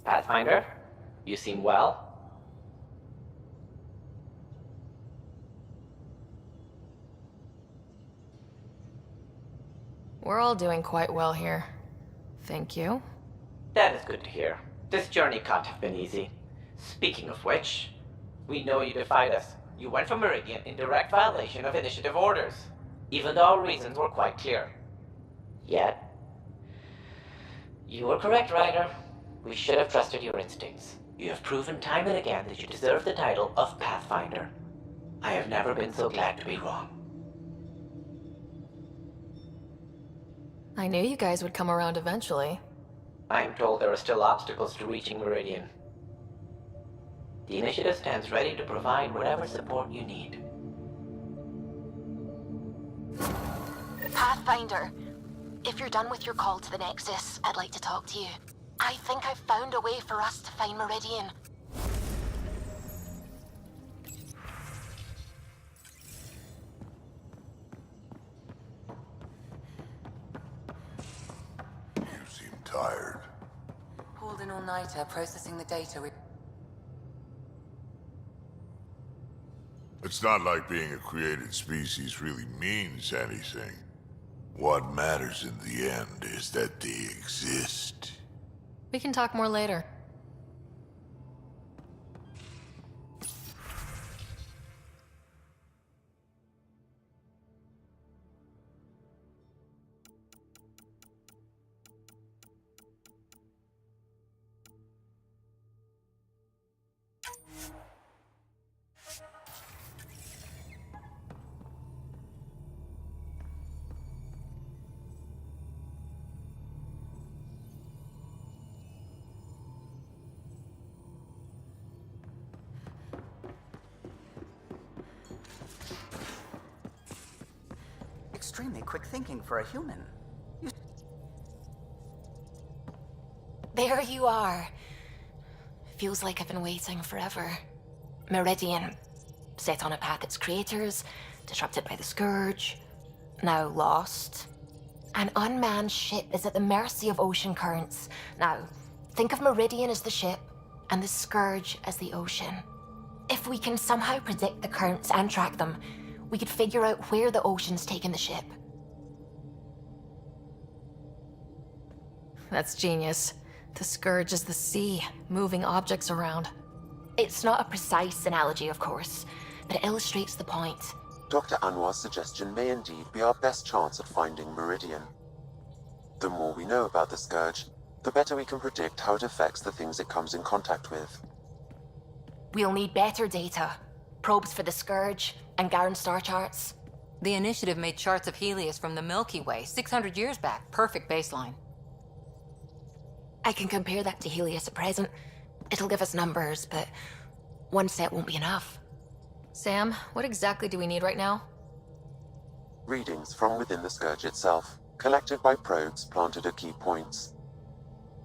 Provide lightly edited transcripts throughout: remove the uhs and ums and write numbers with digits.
Pathfinder, you seem well. We're all doing quite well here. Thank you. That is good to hear. This journey can't have been easy. Speaking of which, we know you defied us. You went from Meridian in direct violation of initiative orders, even though our reasons were quite clear. Yet, you were correct, Ryder. We should have trusted your instincts. You have proven time and again that you deserve the title of Pathfinder. I have never been so glad to be wrong. I knew you guys would come around eventually. I am told there are still obstacles to reaching Meridian. The initiative stands ready to provide whatever support you need. Pathfinder, if you're done with your call to the Nexus, I'd like to talk to you. I think I've found a way for us to find Meridian. You seem tired. Pulled an all-nighter processing the data we... It's not like being a created species really means anything. What matters in the end is that they exist. We can talk more later. Extremely quick thinking for a human. There you are. Feels like I've been waiting forever. Meridian, set on a path its creators, disrupted by the Scourge, now lost. An unmanned ship is at the mercy of ocean currents. Now, think of Meridian as the ship, and the Scourge as the ocean. If we can somehow predict the currents and track them, we could figure out where the ocean's taken the ship. That's genius. The Scourge is the sea, moving objects around. It's not a precise analogy, of course, but it illustrates the point. Dr. Anwar's suggestion may indeed be our best chance at finding Meridian. The more we know about the Scourge, the better we can predict how it affects the things it comes in contact with. We'll need better data. Probes for the Scourge, and Garen star charts. The initiative made charts of Helios from the Milky Way 600 years back. Perfect baseline. I can compare that to Helios at present. It'll give us numbers, but one set won't be enough. Sam, what exactly do we need right now? Readings from within the Scourge itself, collected by probes planted at key points.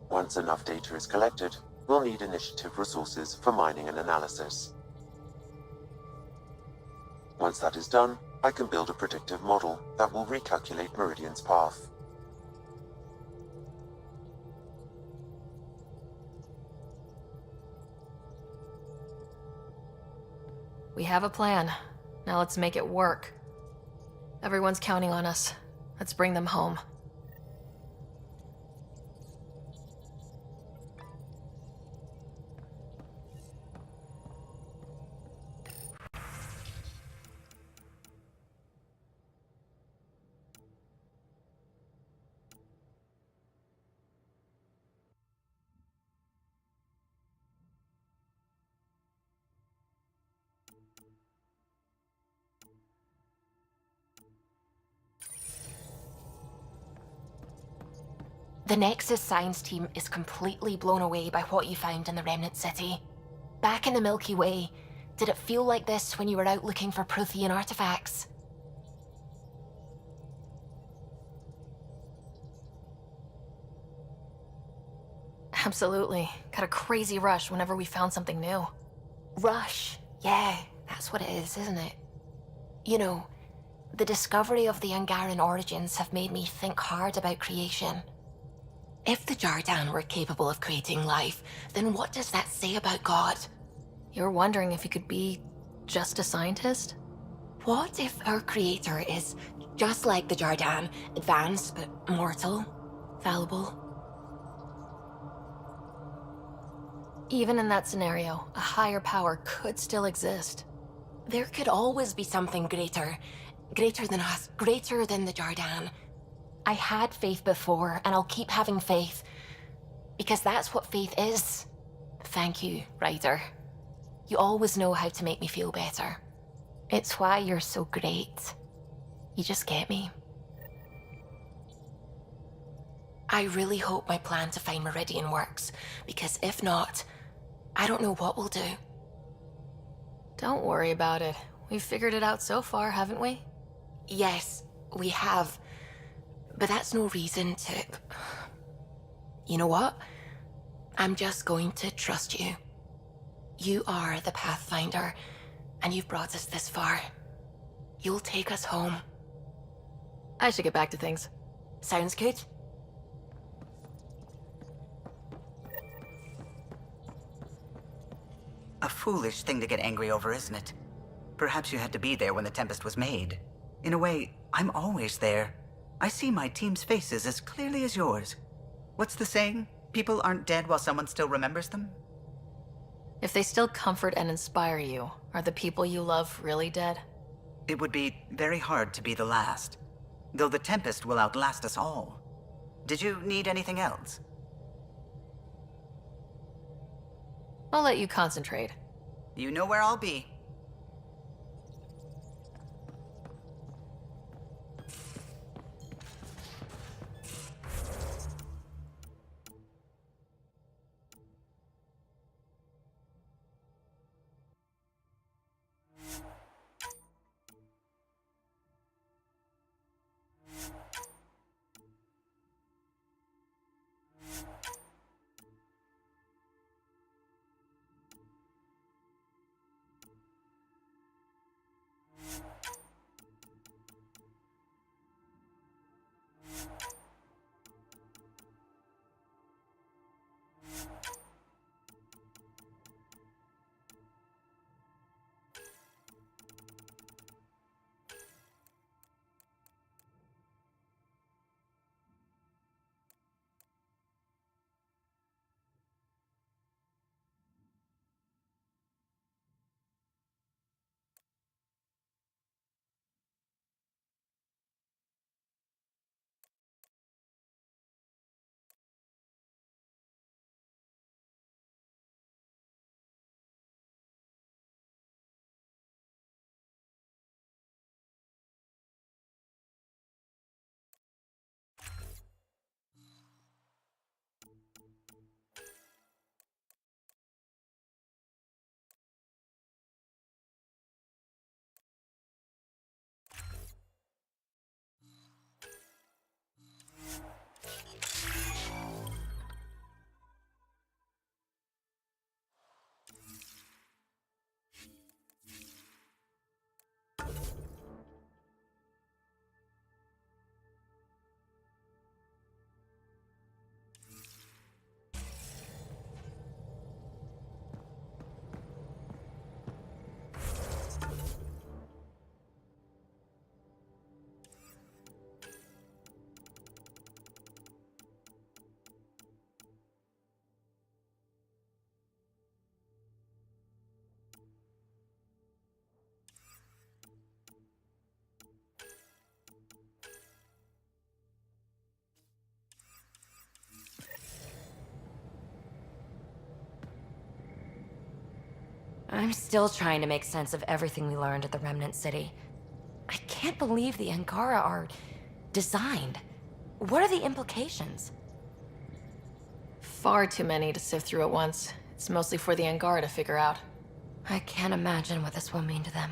Once enough data is collected, we'll need initiative resources for mining and analysis. Once that is done, I can build a predictive model that will recalculate Meridian's path. We have a plan. Now let's make it work. Everyone's counting on us. Let's bring them home. The Nexus science team is completely blown away by what you found in the Remnant City. Back in the Milky Way, did it feel like this when you were out looking for Prothean artifacts? Absolutely. Got a crazy rush whenever we found something new. Rush. Yeah, that's what it is, isn't it? You know, the discovery of the Angaran origins have made me think hard about creation. If the Jardan were capable of creating life, then what does that say about God? You're wondering if he could be just a scientist? What if our creator is just like the Jardan, advanced but mortal, fallible? Even in that scenario, a higher power could still exist. There could always be something greater. Greater than us, greater than the Jardan. I had faith before, and I'll keep having faith. Because that's what faith is. Thank you, Ryder. You always know how to make me feel better. It's why you're so great. You just get me. I really hope my plan to find Meridian works, because if not, I don't know what we'll do. Don't worry about it. We've figured it out so far, haven't we? Yes, we have. But that's no reason to... You know what? I'm just going to trust you. You are the Pathfinder, and you've brought us this far. You'll take us home. I should get back to things. Sounds good? A foolish thing to get angry over, isn't it? Perhaps you had to be there when the Tempest was made. In a way, I'm always there. I see my team's faces as clearly as yours. What's the saying? People aren't dead while someone still remembers them? If they still comfort and inspire you, are the people you love really dead? It would be very hard to be the last. Though the Tempest will outlast us all. Did you need anything else? I'll let you concentrate. You know where I'll be. I'm still trying to make sense of everything we learned at the Remnant City. I can't believe the Angara are designed. What are the implications? Far too many to sift through at once. It's mostly for the Angara to figure out. I can't imagine what this will mean to them.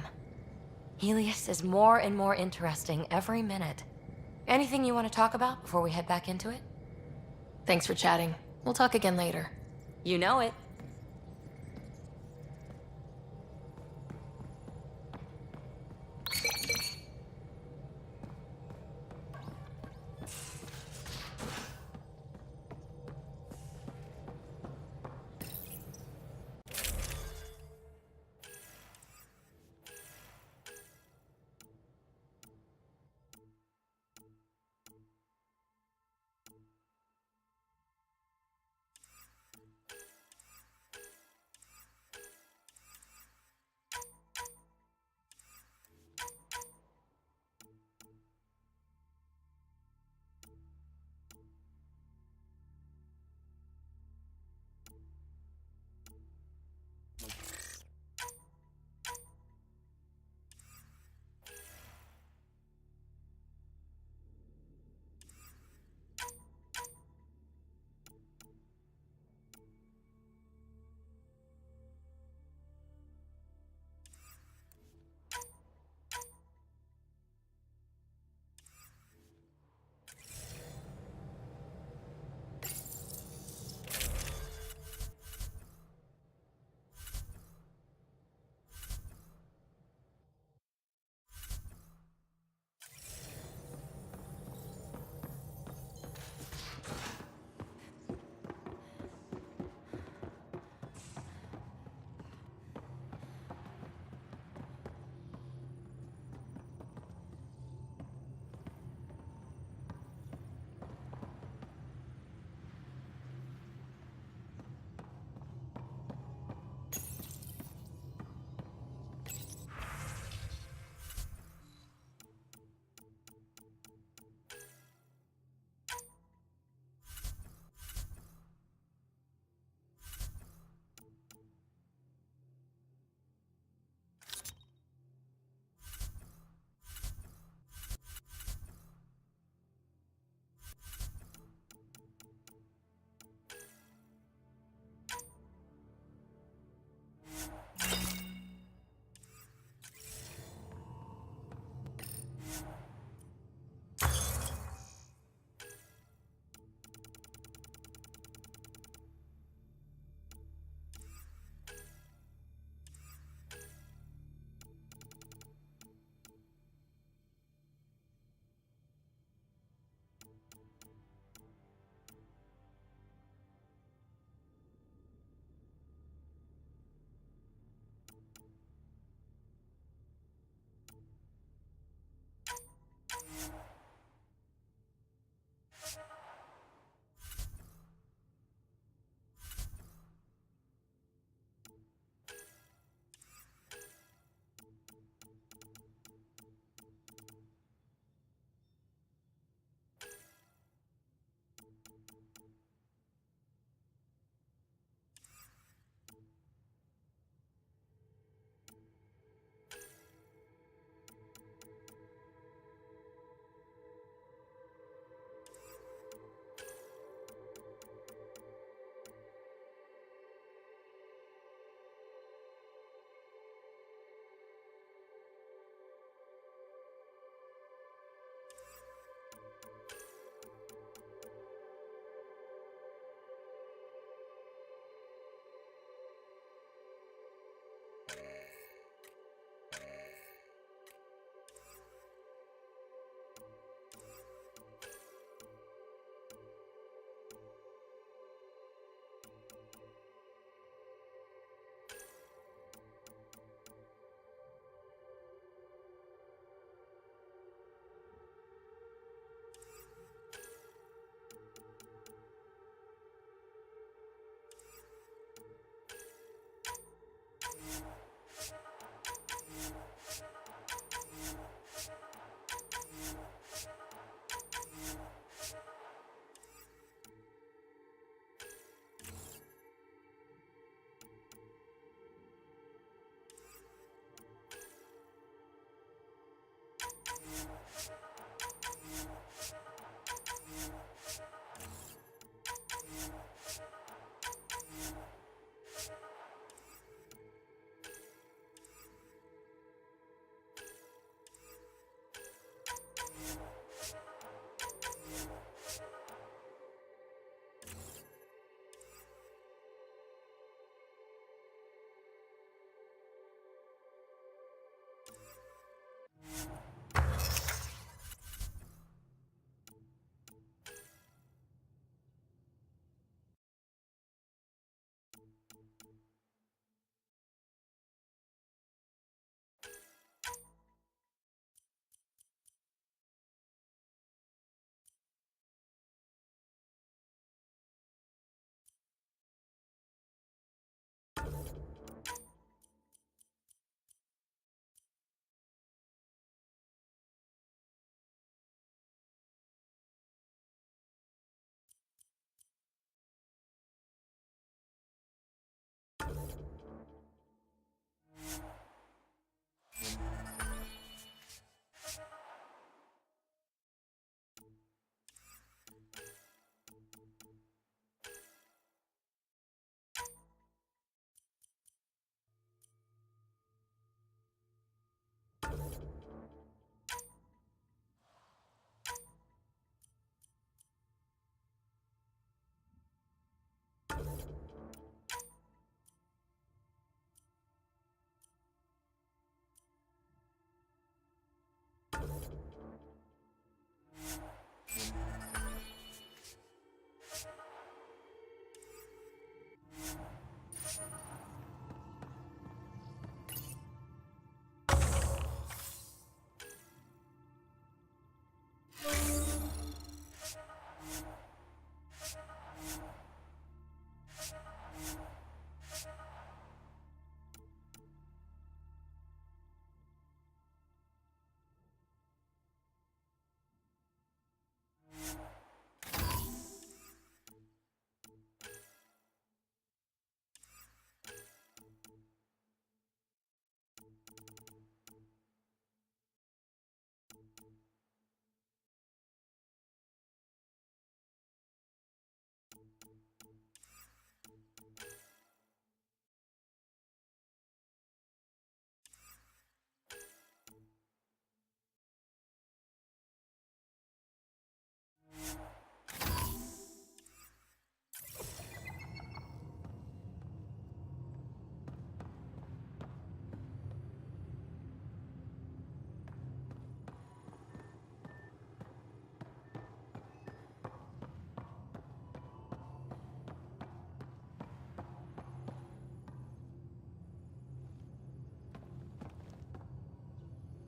Helios is more and more interesting every minute. Anything you want to talk about before we head back into it? Thanks for chatting. We'll talk again later. You know it.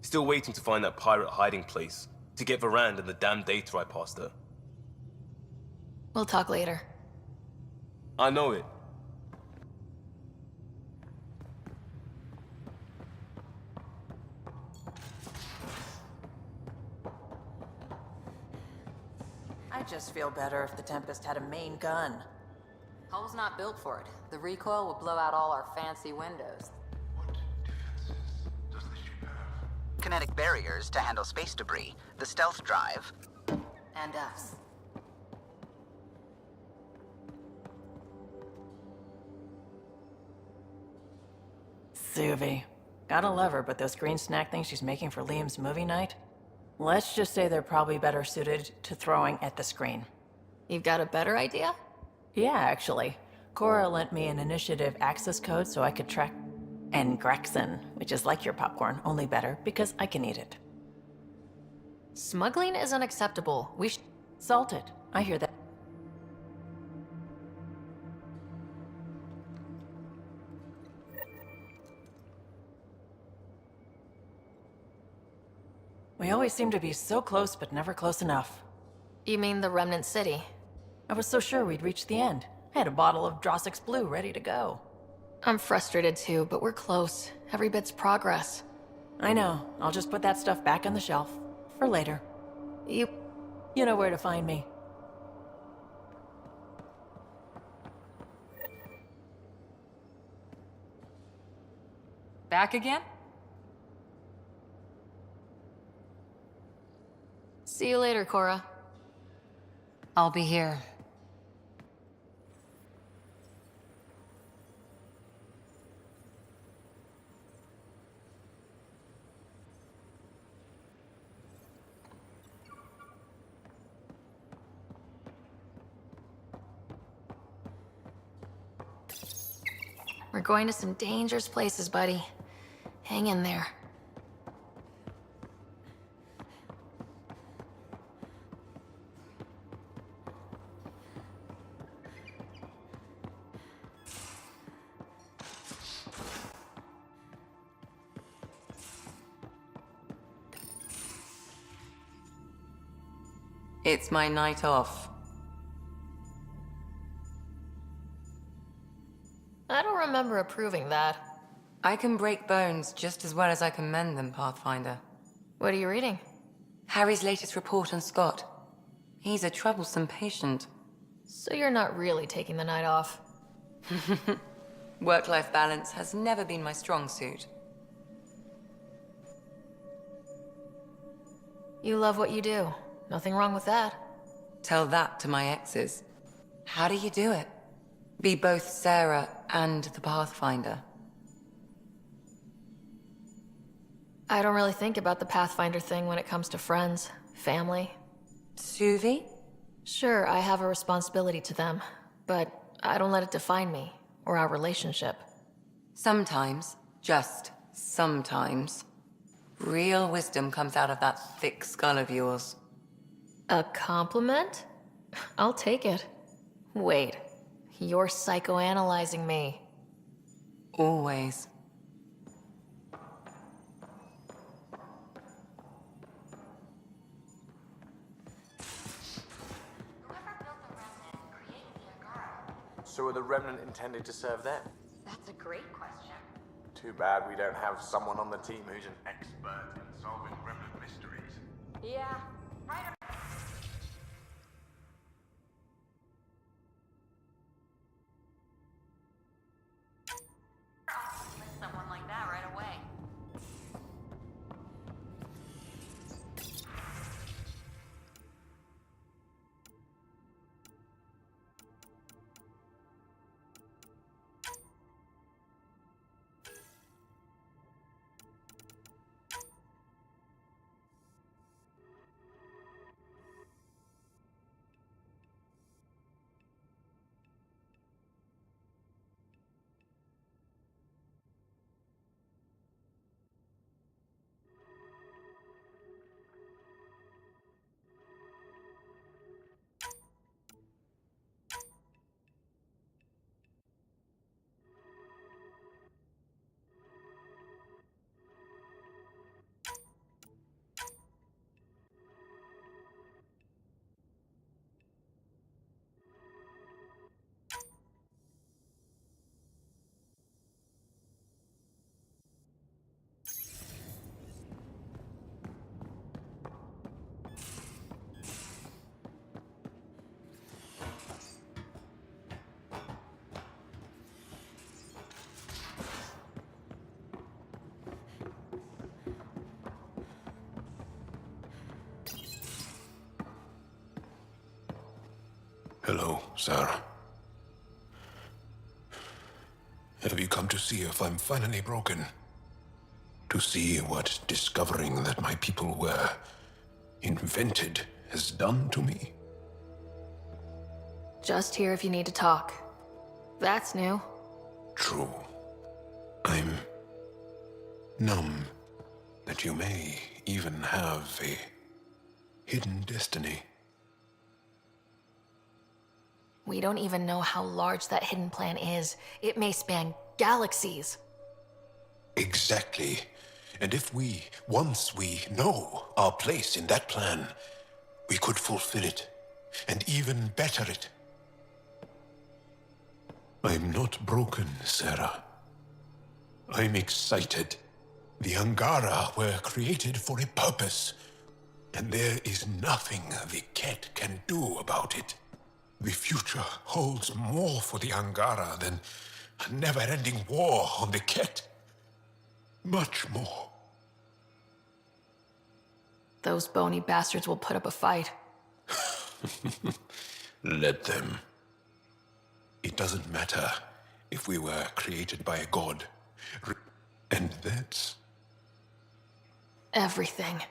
Still waiting to find that pirate hiding place, to get Varand and the damn data I passed her. We'll talk later. I know it. I'd just feel better if the Tempest had a main gun. Hull's not built for it. The recoil would blow out all our fancy windows. What defenses does the ship have? Kinetic barriers to handle space debris, the stealth drive. And us. Suvi. Gotta love her, but those green snack things she's making for Liam's movie night? Let's just say they're probably better suited to throwing at the screen. You've got a better idea? Yeah, actually. Cora lent me an initiative access code so I could track Grexen, which is like your popcorn, only better, because I can eat it. Smuggling is unacceptable. We should... Salted. I hear that. We always seem to be so close, but never close enough. You mean the Remnant City? I was so sure we'd reach the end. I had a bottle of Drossix Blue ready to go. I'm frustrated too, but we're close. Every bit's progress. I know. I'll just put that stuff back on the shelf. For later. You know where to find me. Back again? See you later, Cora. I'll be here. We're going to some dangerous places, buddy. Hang in there. It's my night off. I don't remember approving that. I can break bones just as well as I can mend them, Pathfinder. What are you reading? Harry's latest report on Scott. He's a troublesome patient. So you're not really taking the night off. Work-life balance has never been my strong suit. You love what you do. Nothing wrong with that. Tell that to my exes. How do you do it? Be both Sarah and the Pathfinder. I don't really think about the Pathfinder thing when it comes to friends, family. Suvi? Sure, I have a responsibility to them, but I don't let it define me or our relationship. Sometimes, just sometimes, real wisdom comes out of that thick skull of yours. A compliment? I'll take it. Wait, you're psychoanalyzing me. Always. So are the Remnant intended to serve them? That's a great question. Too bad we don't have someone on the team who's an expert in solving Remnant mysteries. Yeah, right. Someone like that right away. Hello, Sarah. Have you come to see if I'm finally broken? To see what discovering that my people were invented has done to me? Just here if you need to talk. That's new. True. I'm numb that you may even have a hidden destiny. We don't even know how large that hidden plan is. It may span galaxies. Exactly. And if once we know our place in that plan, we could fulfill it, and even better it. I'm not broken, Sarah. I'm excited. The Angara were created for a purpose, and there is nothing the Ket can do about it. The future holds more for the Angara than a never-ending war on the Ket. Much more. Those bony bastards will put up a fight. Let them. It doesn't matter if we were created by a god. And that's Everything.